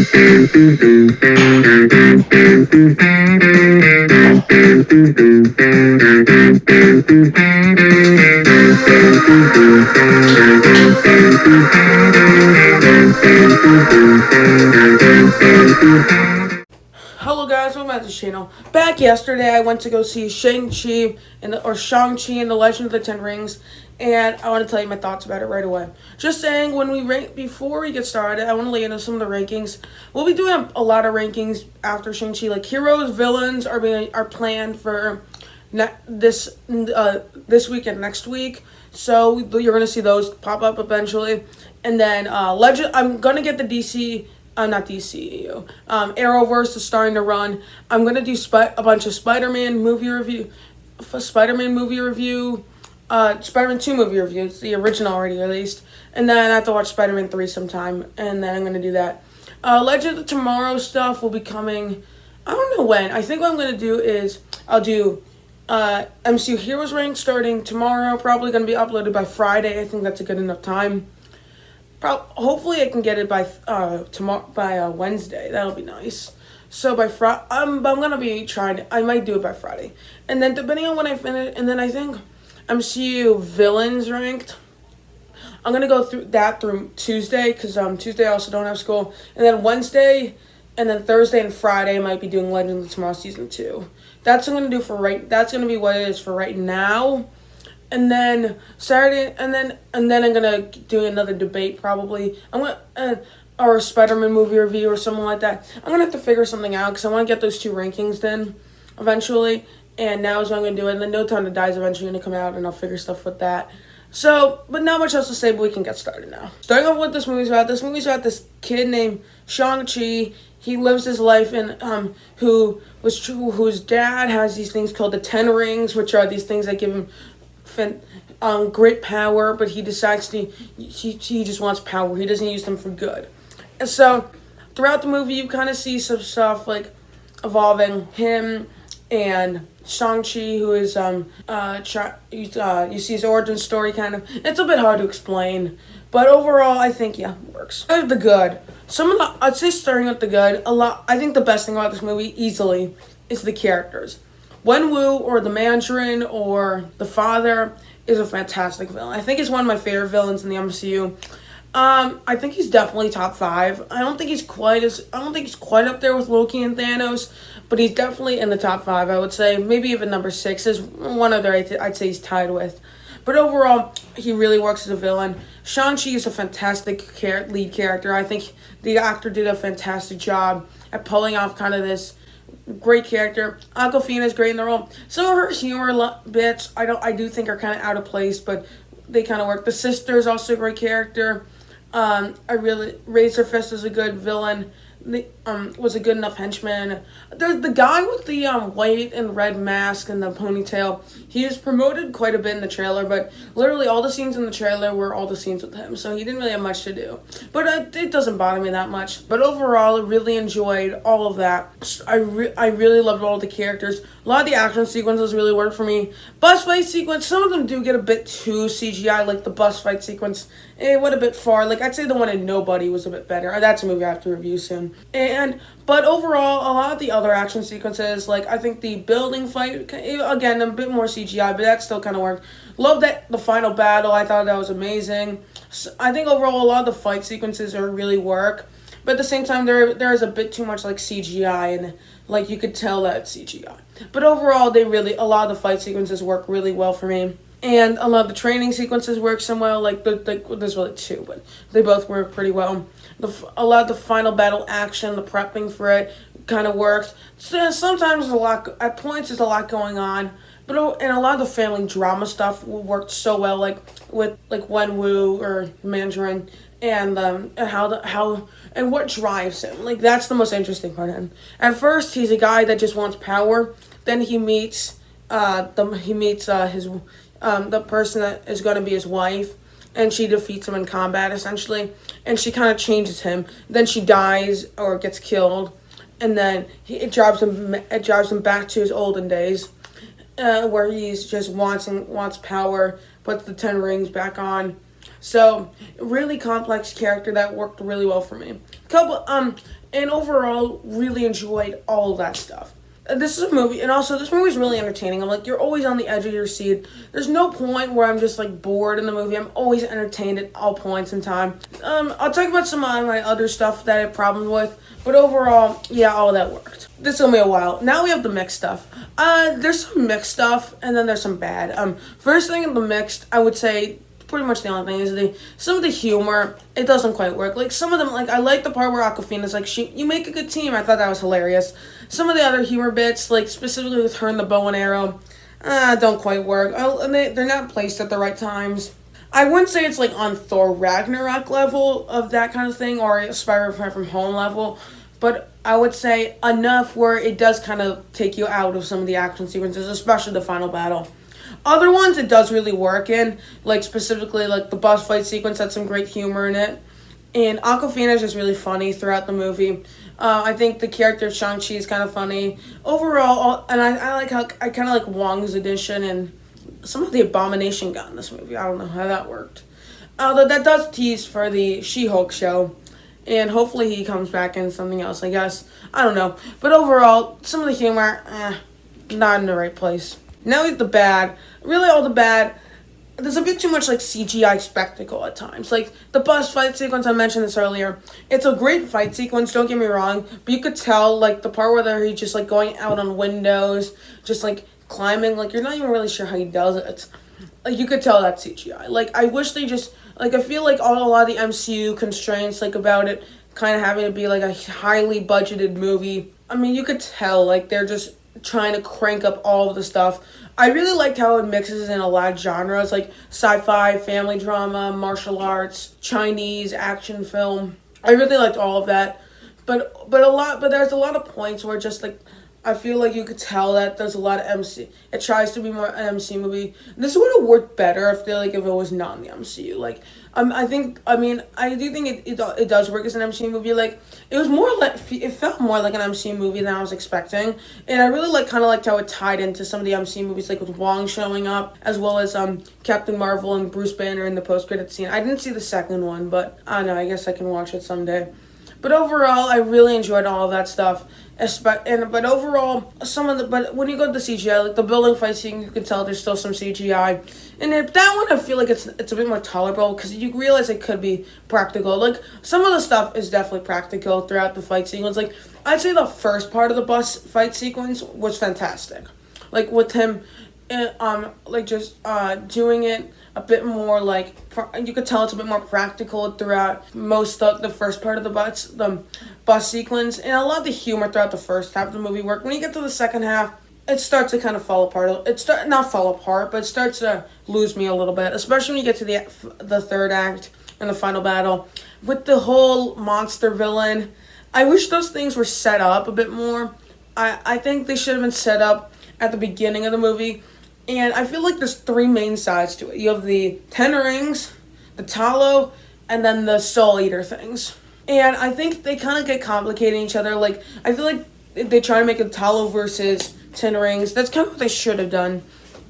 Hello guys, welcome back to the channel. Back yesterday, I went to go see Shang Chi and the Legend of the Ten Rings, and I want to tell you my thoughts about it right away. Just saying, before we get started, I want to lay into some of the rankings. We'll be doing a lot of rankings after Shang Chi, like heroes, villains are planned for this week and next week. So you're gonna see those pop up eventually, and then Legend. I'm gonna get the DC. Not DCEU. Arrowverse is starting to run. I'm gonna do a bunch of Spider-Man movie review, Spider-Man 2 movie reviews, the original already released, and then I have to watch Spider-Man 3 sometime, and then I'm gonna do that. Legend of Tomorrow stuff will be coming. I don't know when. I think what I'm gonna do is I'll do MCU Heroes Rank starting tomorrow. Probably gonna be uploaded by Friday. I think that's a good enough time. Hopefully I can get it by Wednesday. That'll be nice. So by Friday, I'm gonna be trying. I might do it by Friday, and then depending on when I finish, and then I think MCU villains ranked. I'm gonna go through Tuesday because Tuesday I also don't have school, and then Wednesday, and then Thursday and Friday I might be doing Legends of Tomorrow season 2. That's what I'm gonna do for right. That's gonna be what it is for right now. And then Saturday, and then I'm gonna do another debate probably. Or a Spider-Man movie review or something like that. I'm gonna have to figure something out because I want to get those 2 rankings then eventually. And now is when I'm gonna do it. And then No Time to Die is eventually gonna come out, and I'll figure stuff with that. So, but not much else to say, but we can get started now. Starting off with this movie's about. This movie's about this kid named Shang Chi. He lives his life in whose dad has these things called the 10 Rings, which are these things that give him great power, but he decides he just wants power. He doesn't use them for good. And so throughout the movie you kind of see some stuff like evolving him and Shang-Chi, who is you see his origin story kind of. It's a bit hard to explain, but overall I think it works. The good. I'd say starting with the good, I think the best thing about this movie easily is the characters. Wenwu or the Mandarin or the father is a fantastic villain. I think he's one of my favorite villains in the MCU. I think he's definitely top 5. I don't think he's quite up there with Loki and Thanos, but he's definitely in the top 5. I would say maybe even number 6 is one other I'd say he's tied with. But overall, he really works as a villain. Shang-Chi is a fantastic lead character. I think the actor did a fantastic job at pulling off kind of this great character. Awkwafina's great in the role. Some of her humor bits I do think are kind of out of place, but they kind of work. The sister's also a great character. Razor Fist is a good villain. Was a good enough henchman. The guy with the white and red mask and the ponytail, he is promoted quite a bit in the trailer, but literally all the scenes in the trailer were all the scenes with him, so he didn't really have much to do. But it doesn't bother me that much. But overall, I really enjoyed all of that. I really loved all the characters. A lot of the action sequences really worked for me. Bus fight sequence, some of them do get a bit too CGI, like the bus fight sequence. It went a bit far. Like, I'd say the one in Nobody was a bit better. That's a movie I have to review soon. But overall, a lot of the other action sequences, like I think the building fight, again, a bit more CGI, but that still kind of worked. Love that the final battle. I thought that was amazing. So I think overall, a lot of the fight sequences really work. But at the same time, there is a bit too much like CGI, and like you could tell that it's CGI. But overall, a lot of the fight sequences work really well for me. And a lot of the training sequences work somewhat. There's really 2, but they both work pretty well. A lot of the final battle action, the prepping for it, kind of worked. So sometimes at points there's a lot going on, but and a lot of the family drama stuff worked so well, like with Wenwu or Mandarin, and how and what drives him. Like that's the most interesting part of him. At first, he's a guy that just wants power. Then he meets the person that is going to be his wife, and she defeats him in combat essentially, and she kind of changes him. Then she dies or gets killed, and then it drives him back to his olden days, where he's just wants power, puts the 10 rings back on. So really complex character that worked really well for me. and overall really enjoyed all of that stuff. This is a movie, and also this movie is really entertaining. I'm like, you're always on the edge of your seat. There's no point where I'm just like bored in the movie. I'm always entertained at all points in time. I'll talk about some of my other stuff that I had problems with, but overall, yeah, all that worked. This took me a while. Now we have the mixed stuff. There's some mixed stuff, and then there's some bad. First thing in the mixed, I would say, pretty much the only thing is some of the humor, it doesn't quite work. Like some of them, like I like the part where Aquafina's like, you make a good team. I thought that was hilarious. Some of the other humor bits, like specifically with her and the bow and arrow, don't quite work. And they're not placed at the right times. I wouldn't say it's like on Thor Ragnarok level of that kind of thing, or Spider-Man from Home level, but I would say enough where it does kind of take you out of some of the action sequences, especially the final battle. Other ones it does really work in, like specifically like the boss fight sequence had some great humor in it. And Aquafina is just really funny throughout the movie. I think the character of Shang Chi is kind of funny. Overall, and I like how I kind of like Wong's addition and some of the abomination got in this movie. I don't know how that worked. Although that does tease for the She-Hulk show. And hopefully he comes back in something else, I guess. I don't know. But overall, some of the humor, not in the right place. Now we have the bad. Really all the bad. There's a bit too much like CGI spectacle at times. Like the bus fight sequence, I mentioned this earlier. It's a great fight sequence, don't get me wrong. But you could tell like the part where he's just like going out on windows, just like climbing, like you're not even really sure how he does it. Like you could tell that's CGI. Like I wish they just, like I feel like a lot of the MCU constraints like about it kind of having to be like a highly budgeted movie. I mean you could tell like they're just trying to crank up all of the stuff. I really liked how it mixes in a lot of genres like sci-fi, family drama, martial arts, Chinese action film. I really liked all of that. But there's a lot of points where just like I feel like you could tell that there's a lot of MC. It tries to be more an MC movie. This would have worked better if it was not in the MCU. Like, I do think it does work as an MCU movie. Like, it felt more like an MCU movie than I was expecting, and I really liked how it tied into some of the MCU movies, like with Wong showing up, as well as Captain Marvel and Bruce Banner in the post-credit scene. I didn't see the second one, but I don't know. I guess I can watch it someday. But overall, I really enjoyed all of that stuff. But when you go to the CGI, like the building fight scene, you can tell there's still some CGI. And that one, I feel like it's a bit more tolerable because you realize it could be practical. Like some of the stuff is definitely practical throughout the fight sequence. Like I'd say the first part of the bus fight sequence was fantastic. Like with him, doing it a bit more like you could tell it's a bit more practical throughout most of the first part of the bus sequence, and a lot of the humor throughout the first half of the movie worked. When you get to the second half, it starts to kind of fall apart. Not fall apart, but it starts to lose me a little bit, especially when you get to the third act and the final battle with the whole monster villain. I wish those things were set up a bit more. I think they should have been set up at the beginning of the movie. And I feel like there's three main sides to it. You have the Ten Rings, the Talo, and then the Soul Eater things. And I think they kind of get complicated each other. Like, I feel like they try to make a Talo versus Ten Rings. That's kind of what they should have done.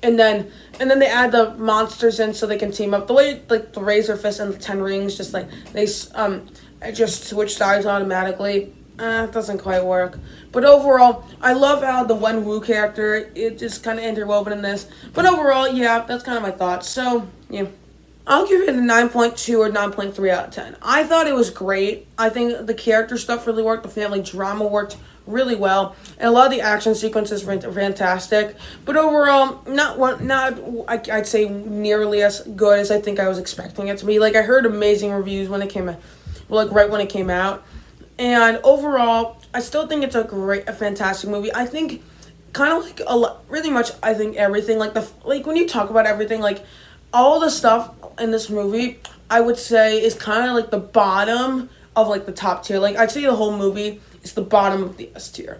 And then they add the monsters in so they can team up. The way, like, the Razor Fist and the Ten Rings, just, like, they just switch sides automatically. It doesn't quite work. But overall, I love how the Wen Wu character, it just kind of interwoven in this. But overall, yeah, that's kind of my thoughts. So, yeah. I'll give it a 9.2 or 9.3 out of 10. I thought it was great. I think the character stuff really worked. The family drama worked really well. And a lot of the action sequences were fantastic. But overall, I'd say nearly as good as I think I was expecting it to be. Like, I heard amazing reviews when it came out. Well, like, right when it came out. And overall, I still think it's a fantastic movie. I think kind of like really much, I think everything, like when you talk about everything, like all the stuff in this movie, I would say is kind of like the bottom of like the top tier. Like I'd say the whole movie is the bottom of the S tier.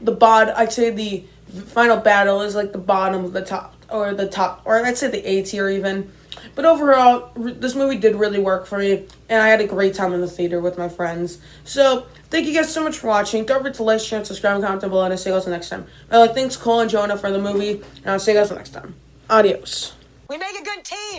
I'd say the final battle is like the bottom of the top, or I'd say the A tier even. But overall, this movie did really work for me, and I had a great time in the theater with my friends. So, thank you guys so much for watching. Don't forget to like, share, and subscribe, and comment down below, and I'll see you guys next time. Thanks Cole and Jonah for the movie, and I'll see you guys next time. Adios. We make a good team.